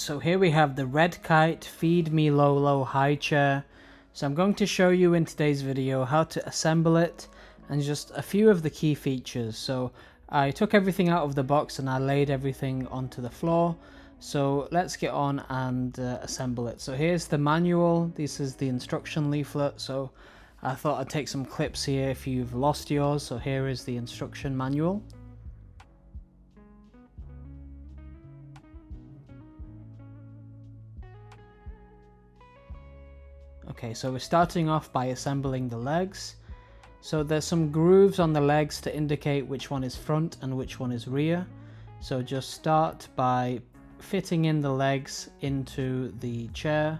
So here we have the red kite feed me Lolo high chair. So I'm going to show you in today's video how to assemble it and just a few of the key features. So I took everything out of the box and I laid everything onto the floor. So let's get on and assemble it. So here's the manual. This is the instruction leaflet. So I thought I'd take some clips here if you've lost yours. So here is the instruction manual. Okay, so we're starting off by assembling the legs. So there's some grooves on the legs to indicate which one is front and which one is rear. So just start by fitting in the legs into the chair.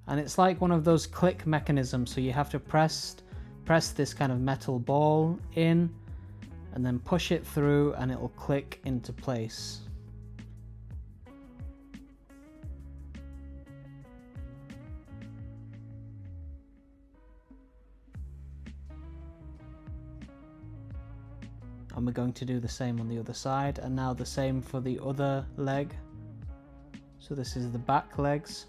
And it's like one of those click mechanisms, so you have to press this kind of metal ball in and then push it through and it will click into place. And we're going to do the same on the other side, and now the same for the other leg. So this is the back legs.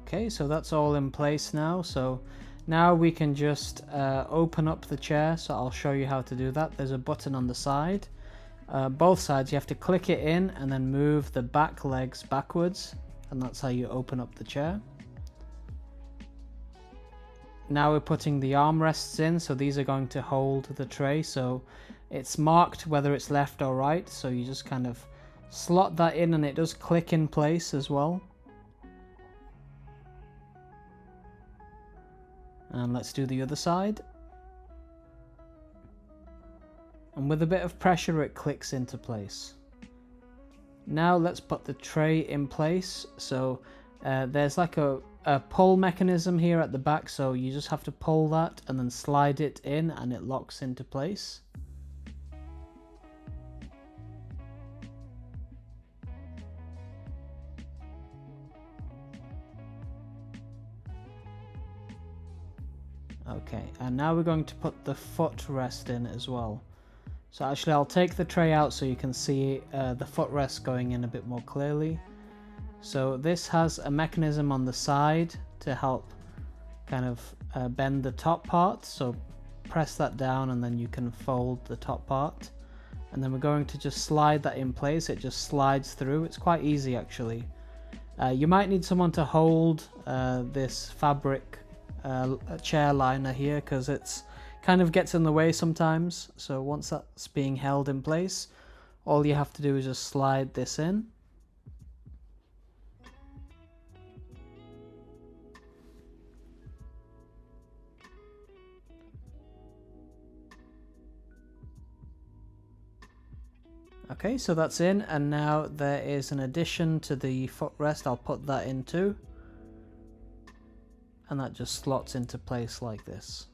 Okay, so that's all in place now. So now we can just open up the chair. So I'll show you how to do that. There's a button on the side. Both sides, you have to click it in and then move the back legs backwards. And that's how you open up the chair. Now we're putting the armrests in. So these are going to hold the tray. So it's marked whether it's left or right. So you just kind of slot that in and it does click in place as well. And let's do the other side. And with a bit of pressure it clicks into place. Now let's put the tray in place. So there's like a pull mechanism here at the back, so you just have to pull that and then slide it in and it locks into place. Okay, and now we're going to put the footrest in as well. So actually I'll take the tray out so you can see the footrest going in a bit more clearly. So this has a mechanism on the side to help kind of bend the top part. So press that down and then you can fold the top part. And then we're going to just slide that in place. It just slides through. It's quite easy actually. You might need someone to hold this fabric chair liner here because it's kind of gets in the way sometimes. So once that's being held in place, all you have to do is just slide this in. Okay, so that's in, and now there is an addition to the footrest. I'll put that in too. And that just slots into place like this.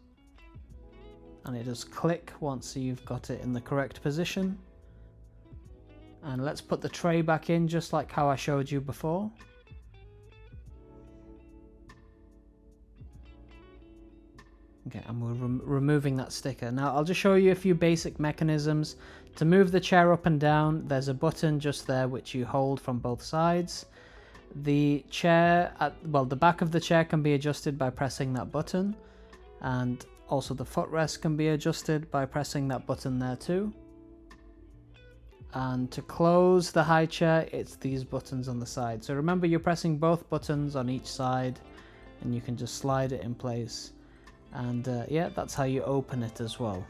And it does click once you've got it in the correct position. And let's put the tray back in just like how I showed you before. Okay, and we're removing that sticker. Now I'll just show you a few basic mechanisms. To move the chair up and down, there's a button just there which you hold from both sides. The chair, the back of the chair can be adjusted by pressing that button, and also the footrest can be adjusted by pressing that button there too. And to close the high chair, it's these buttons on the side. So remember, you're pressing both buttons on each side and you can just slide it in place. And yeah, that's how you open it as well.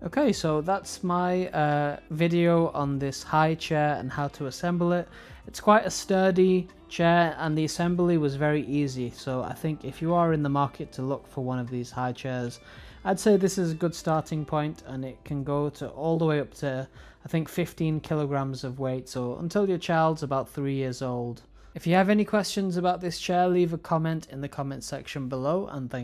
Okay, so that's my video on this high chair and how to assemble it. It's quite a sturdy chair and the assembly was very easy. So I think if you are in the market to look for one of these high chairs, I'd say this is a good starting point, and it can go to all the way up to I think 15 kilograms of weight, so until your child's about 3 years old. If you have any questions about this chair, leave a comment in the comment section below, and thank you.